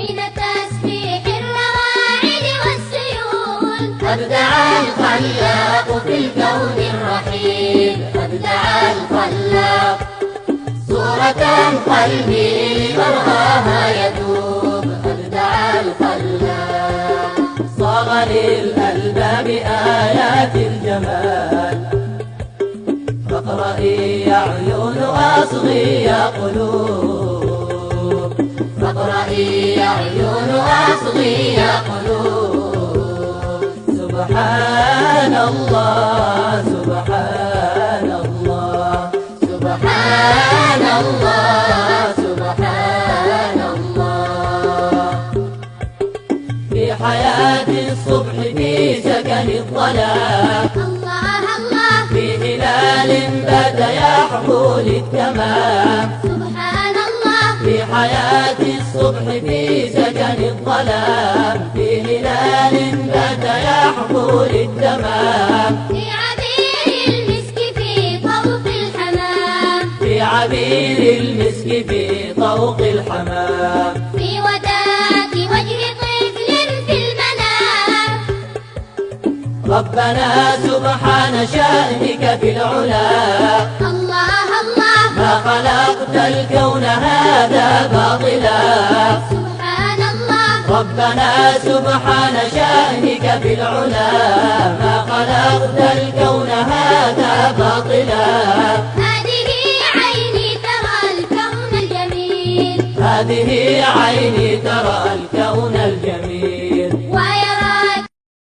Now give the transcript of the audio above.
بين تسبيح الرواعد والسيول. أبدع الخلاق في الكون الرحيم، أبدع الخلاق صورة قلبي لمرآها يذوب. أبدع الخلاق صاغ للألباب آيات الجمال. فاقرئي يا عيون واصغي يا قلوب، فاقرئي يا عيون واصغي يا قلوب. سبحان الله سبحان الله سبحان الله سبحان الله. في حياة الصبح في سكن الظلام، الله الله في هلال بات يحبو للتمام. سبحان الله في حياة الصبح في سكن الظلام، في هلال بات يحبو للتمام. في عبير المسك في طوق الحمام، في عبير المسك في طوق الحمام. في وداعة وجه طفل في المنام. ربنا سبحان شأنك في العلا، الله الله ما خلقت الكون هذا باطلا. سبحان الله ربنا سبحان شأنك في العلا، ما خلقت الكون هذا باطلا. هذه عيني ترى الكون الجميل، هذه عيني ترى الكون الجميل.